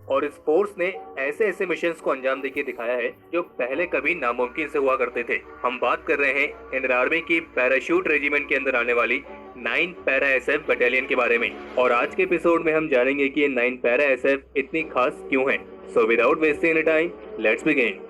और इस फोर्स ने ऐसे ऐसे मिशंस को अंजाम देके दिखाया है जो पहले कभी नामुमकिन से हुआ करते थे। हम बात कर रहे हैं इंडियन आर्मी की पैराशूट रेजिमेंट के अंदर आने वाली 9 पैरा एसएफ बटालियन के बारे में। और आज के एपिसोड में हम जानेंगे कि ये 9 पैरा एसएफ इतनी खास क्यों है। So without wasting any time, let's begin.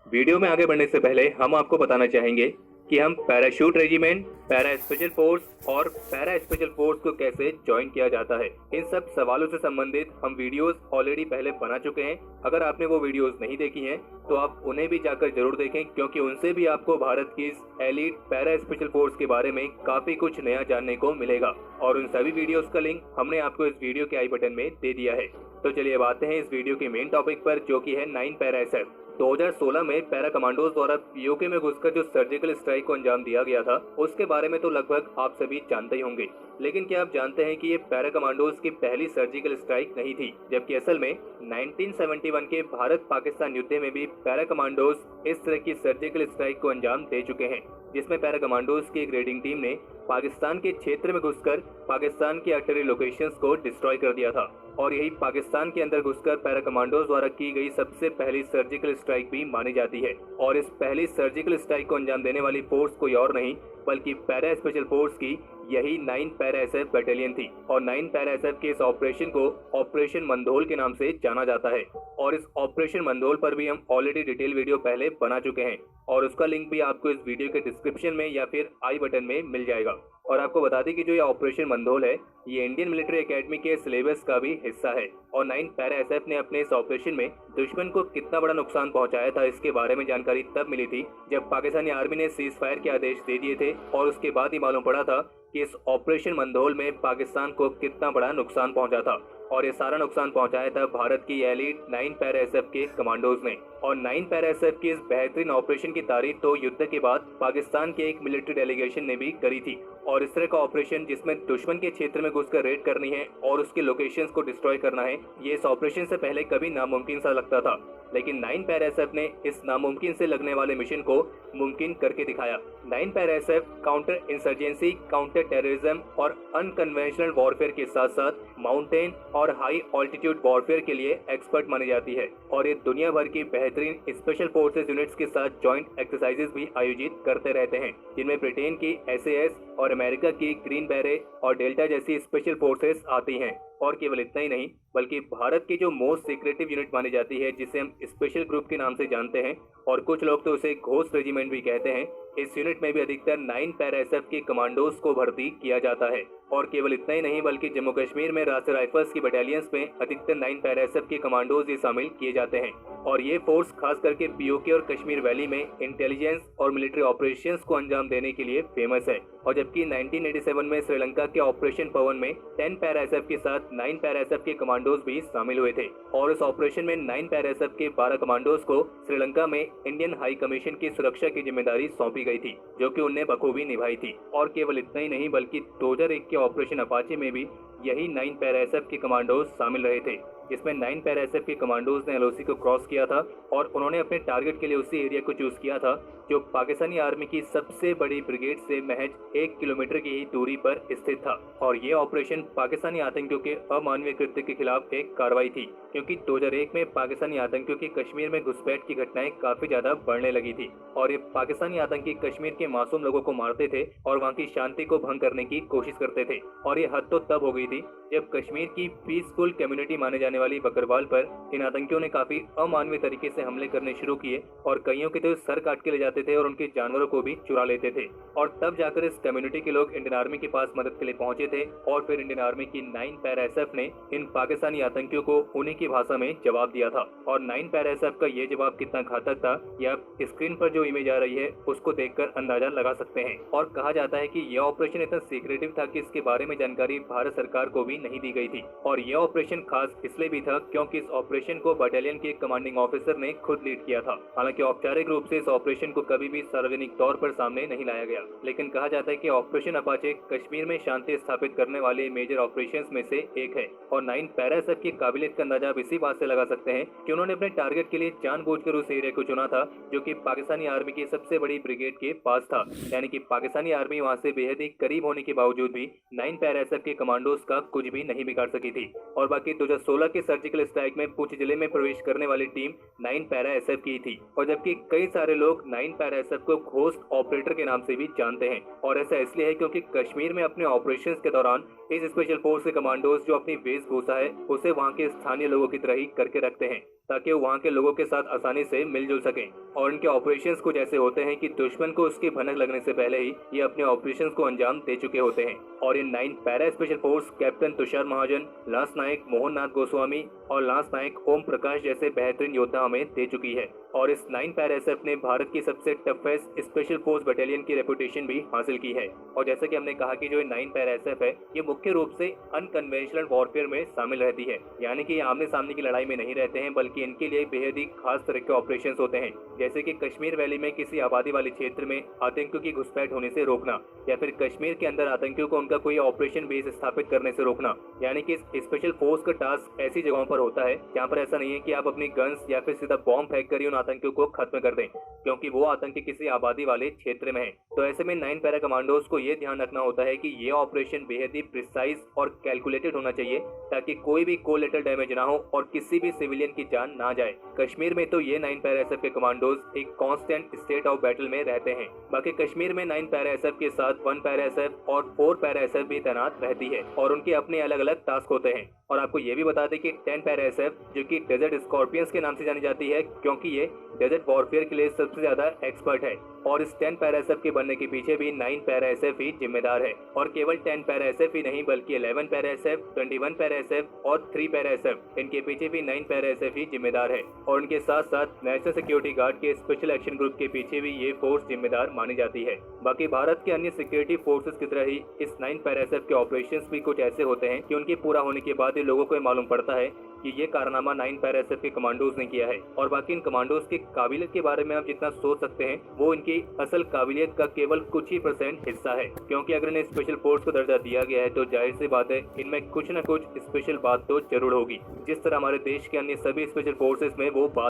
Video में आगे बढ़ने से पहले हम आपको बताना चाहेंगे कि हम parachute regiment, para special force और पैरा स्पेशल फोर्स को कैसे ज्वाइन किया जाता है, इन सब सवालों से संबंधित हम वीडियोस ऑलरेडी पहले बना चुके हैं। अगर आपने वो वीडियोस नहीं देखी हैं तो आप उन्हें भी जाकर जरूर देखें, क्योंकि उनसे भी आपको भारत की इस एलीट पैरा स्पेशल फोर्स के बारे में काफी कुछ नया जानने को मिलेगा। और उन सभी वीडियोस का लिंक हमने आपको इस वीडियो के आई बटन में दे दिया है। तो चलिए अब आते हैं इस वीडियो के मेन टॉपिक पर, जो कि है 9 पैरा एसएफ। 2016 में पैरा कमांडोज द्वारा पीओके में घुसकर जो सर्जिकल स्ट्राइक को अंजाम दिया गया था, उसके बारे में तो लगभग आप सभी जानते ही होंगे। लेकिन क्या आप जानते हैं कि ये पैरा कमांडोज की पहली सर्जिकल स्ट्राइक नहीं थी, जबकि असल में 1971 के भारत पाकिस्तान युद्ध में भी पैरा कमांडोज इस तरह की सर्जिकल स्ट्राइक को अंजाम दे चुके हैं, जिसमें पैरा कमांडोज की एक रेडिंग टीम ने पाकिस्तान के क्षेत्र में घुसकर पाकिस्तान की आर्टिलरी लोकेशंस को डिस्ट्रॉय कर दिया था। और यही पाकिस्तान के अंदर घुसकर पैरा कमांडोज द्वारा की गई सबसे पहली सर्जिकल स्ट्राइक भी मानी जाती है। और इस पहली सर्जिकल स्ट्राइक को अंजाम देने वाली फोर्स कोई और नहीं बल्कि पैरा स्पेशल फोर्स की यही 9 पैरा एसएफ बटालियन थी। और 9 पैरा एसएफ के इस ऑपरेशन को ऑपरेशन मंदोल के नाम से जाना जाता है। और इस ऑपरेशन मंदोल पर भी हम ऑलरेडी डिटेल वीडियो पहले बना चुके हैं, और उसका लिंक भी आपको इस वीडियो के डिस्क्रिप्शन में या फिर आई बटन में मिल जाएगा। और आपको बता दें कि जो ये ऑपरेशन मंदोल है, ये इंडियन मिलिट्री एकेडमी के सिलेबस का भी हिस्सा है। और 9 पैरा एसएफ ने अपने इस ऑपरेशन में दुश्मन को कितना बड़ा नुकसान पहुंचाया था, इसके बारे में जानकारी तब मिली थी जब पाकिस्तानी आर्मी ने सीज फायर के आदेश दे दिए थे। और उसके बाद ही मालूम पड़ा था कि इस ऑपरेशन मंदोल में पाकिस्तान को कितना बड़ा नुकसान पहुंचा था। और ये सारा नुकसान पहुंचाया था भारत की एलीट 9 पैरा एसएफ के कमांडोज ने। और 9 पैरा एसएफ की इस बेहतरीन ऑपरेशन की तारीफ तो युद्ध के बाद पाकिस्तान के एक मिलिट्री डेलीगेशन ने भी करी थी। और इस तरह का ऑपरेशन जिसमें दुश्मन के क्षेत्र में घुसकर रेड करनी है और उसके लोकेशंस को डिस्ट्रॉय करना है, ये इस ऑपरेशन से पहले कभी नामुमकिन सा लगता था। लेकिन 9 पैरा एसएफ ने इस नामुमकिन से लगने वाले मिशन को मुमकिन करके दिखाया। 9 para SF counter insurgency, counter terrorism और अनकन्वेंशनल वॉरफेयर के साथ साथ माउंटेन और हाई ऑल्टीट्यूड वॉरफेयर के लिए एक्सपर्ट मानी जाती है। और ये दुनिया भर की बेहतरीन स्पेशल फोर्सेस यूनिट्स के साथ जॉइंट एक्सरसाइजेस भी आयोजित करते रहते हैं, जिनमें ब्रिटेन की एसएएस और अमेरिका की ग्रीन बैरेट और डेल्टा जैसी स्पेशल फोर्सेस आती हैं। और केवल इतना ही नहीं बल्कि भारत की जो मोस्ट सीक्रेटिव यूनिट मानी जाती है, जिसे हम स्पेशल ग्रुप के नाम से जानते हैं और कुछ लोग तो उसे घोस्ट रेजिमेंट भी कहते हैं, इस यूनिट में भी अधिकतर 9 पैरा एसएफ के कमांडोज को भर्ती किया जाता है। और केवल इतना ही नहीं बल्कि जम्मू कश्मीर में राष्ट्रीय राइफल्स की बटालियंस में अधिकतर 9 पैरा एसएफ के कमांडोज भी शामिल किए जाते हैं। और ये फोर्स खास करके पीओके और कश्मीर वैली में इंटेलिजेंस और मिलिट्री ऑपरेशंस को अंजाम देने के लिए फेमस है। और जबकि 1987 में श्रीलंका के ऑपरेशन पवन में 10 पैरा एसएफ के साथ 9 पैरा एसएफ के कमांडोज भी शामिल हुए थे। और इस ऑपरेशन में 9 पैरा एसएफ के 12 कमांडोज को श्रीलंका में इंडियन हाई कमीशन की सुरक्षा की जिम्मेदारी सौंपी गई थी, जो कि उन्हें बखूबी निभाई थी। और केवल इतना ही नहीं बल्कि 2001 के ऑपरेशन अपाचे में भी यही 9 पैरा एसएफ के कमांडोज शामिल रहे थे, जिसमें 9 पैरा एसएफ के कमांडोज ने एलओसी को क्रॉस किया था और उन्होंने अपने टारगेट के लिए उसी एरिया को चूज किया था जो पाकिस्तानी आर्मी की सबसे बड़ी ब्रिगेड से महज 1 किलोमीटर की ही दूरी पर स्थित था। और ये ऑपरेशन पाकिस्तानी आतंकियों के अमानवीय कृत्य के खिलाफ एक कार्रवाई थी, क्योंकि 2001 में पाकिस्तानी आतंकियों की कश्मीर में घुसपैठ की घटनाएं काफी ज्यादा बढ़ने लगी थी। और ये पाकिस्तानी आतंकी कश्मीर के मासूम लोगों को मारते थे और वहाँ की शांति को भंग करने की कोशिश करते थे। और ये हद तो तब हो गई थी जब कश्मीर की पीसफुल कम्युनिटी माने जाने वाली बकरवाल पर इन आतंकियों ने काफी अमानवीय तरीके से हमले करने शुरू किए और कईयों के तो सर काट के ले जाते थे और उनके जानवरों को भी चुरा लेते थे। और तब जाकर इस कम्युनिटी के लोग इंडियन आर्मी के पास मदद के लिए पहुंचे थे और फिर इंडियन आर्मी की 9 पैरा एसएफ ने इन पाकिस्तानी आतंकियों को उन्हीं की भाषा में जवाब दिया था। और 9 पैरा एसएफ का ये जवाब कितना घातक था, ये आप स्क्रीन पर जो इमेज आ रही है उसको देखकर अंदाजा लगा सकते हैं। और कहा जाता है कि यह ऑपरेशन इतना सीक्रेटिव था कि इसके बारे में जानकारी भारत सरकार को भी नहीं दी गई थी। और यह ऑपरेशन खास इसलिए इसलिए भी था क्योंकि इस ऑपरेशन को बटालियन के कमांडिंग ऑफिसर ने खुद लीड किया था। हालांकि औपचारिक रूप से इस ऑपरेशन को कभी भी सार्वजनिक तौर पर सामने नहीं लाया गया, लेकिन कहा जाता है कि ऑपरेशन अपाचे कश्मीर में शांति स्थापित करने वाले मेजर ऑपरेशंस में से एक है। और 9 पैरा एसएफ की काबिलियत का अंदाजा आप इसी बात से लगा सकते हैं कि उन्होंने अपने टारगेट के लिए जानबूझकर उस एरिया को चुना था जो कि पाकिस्तानी आर्मी की सबसे बड़ी ब्रिगेड के पास था। यानी कि पाकिस्तानी आर्मी वहां से बेहद ही करीब होने के बावजूद भी 9 पैरा एसएफ के कमांडोज का कुछ भी नहीं बिगाड़ सकी थी। और बाकी 2016 के सर्जिकल स्ट्राइक में पुंछ जिले में प्रवेश करने वाली टीम 9 पैरा एसएफ की थी। और जबकि कई सारे लोग 9 पैरा एसएफ को घोस्ट ऑपरेटर के नाम से भी जानते हैं। और ऐसा इसलिए है क्योंकि कश्मीर में अपने ऑपरेशंस के दौरान इस स्पेशल फोर्स के कमांडोज जो अपनी वेशभूषा है उसे वहां के स्थानीय लोगों की तरह ही करके रखते हैं ताकि वो वहां के लोगों के साथ आसानी से मिलजुल सकें। और इनके ऑपरेशंस कुछ ऐसे होते हैं कि दुश्मन को उसकी भनक लगने से पहले ही ये अपने ऑपरेशंस को अंजाम दे चुके होते हैं। और ये 9 para special force captain Tushar Mahajan, lance Naik Mohan Nath Goswami और लांस नायक ओम प्रकाश जैसे बेहतरीन योद्धा हमें दे चुकी है। और इस 9 पैरा एसएफ ने भारत की सबसे टफेस्ट स्पेशल फोर्स बटालियन की रेपुटेशन भी हासिल की है। और जैसे कि हमने कहा कि जो 9 पैरा एसएफ है ये मुख्य रूप से अनकन्वेंशनल वॉरफेयर में शामिल रहती है। यानी कि ये आमने सामने की लड़ाई में नहीं रहते हैं, बल्कि इनके लिए बेहद ही खास तरह के ऑपरेशन होते हैं। जैसे कि कश्मीर वैली में किसी आबादी वाले क्षेत्र में आतंकियों की घुसपैठ होने से रोकना, या फिर कश्मीर के अंदर आतंकियों को उनका कोई ऑपरेशन बेस स्थापित करने से रोकना। यानी कि इस स्पेशल फोर्स का टास्क ऐसी जगहों पर होता है जहाँ पर ऐसा नहीं है कि आप अपनी गन्स या फिर सीधा बॉम्ब फेंक कर ही उन आतंकियों को खत्म कर दें, क्योंकि वो आतंकी किसी आबादी वाले क्षेत्र में है। तो ऐसे में 9 पैरा कमांडोज को ये ध्यान रखना होता है कि ये ऑपरेशन बेहद ही प्रिसाइज और कैलकुलेटेड होना चाहिए ताकि कोई भी कोलेटरल डैमेज ना हो और किसी भी सिविलियन की जान ना जाए। कश्मीर में तो ये 9 पैरा एसएफ के कमांडोज एक कांस्टेंट स्टेट ऑफ बैटल में रहते हैं। बाकी कश्मीर में 9 पैरा एसएफ के साथ 1 पैरा एसएफ और 4 पैरा एसएफ भी तैनात रहती है और उनके अपने अलग अलग टास्क होते हैं। और आपको ये भी बता दें कि 10 पैरा एसएफ जो कि डेजर्ट स्कॉर्पियंस के नाम से जानी जाती है क्योंकि ये डेजर्ट वॉरफेयर के लिए सबसे ज्यादा एक्सपर्ट है। और इस 10 पैरा एसएफ के बनने के पीछे भी 9 पैरा एसएफ ही जिम्मेदार है। और केवल 10 पैरा एसएफ ही नहीं बल्कि 11 पैरा एसएफ, 21 पैरा एसएफ और 3 पैरा एसएफ, इनके पीछे भी 9 पैरा एसएफ ही जिम्मेदार है। और उनके साथ साथ नेशनल सिक्योरिटी गार्ड के स्पेशल एक्शन ग्रुप के पीछे भी ये फोर्स जिम्मेदार मानी जाती है। बाकी भारत के अन्य सिक्योरिटी फोर्सेस की तरह ही इस 9 पैरा एसएफ के ऑपरेशंस भी कुछ ऐसे होते हैं कि उनके पूरा होने के बाद ही लोगों को मालूम पड़ता है कि ये कारनामा 9 पैरा एसएफ के कमांडोज ने किया है। और बाकी इन कमांडोज की काबिलियत के बारे में आप जितना सोच सकते हैं वो इनकी असल काबिलियत का केवल कुछ ही % हिस्सा है, क्योंकि अगर इन्हें स्पेशल फोर्स को दर्जा दिया गया है तो जाहिर सी बात है इनमें कुछ न कुछ स्पेशल बात तो जरूर होगी, जिस तरह हमारे देश के अन्य सभी स्पेशल फोर्सेस में वो बात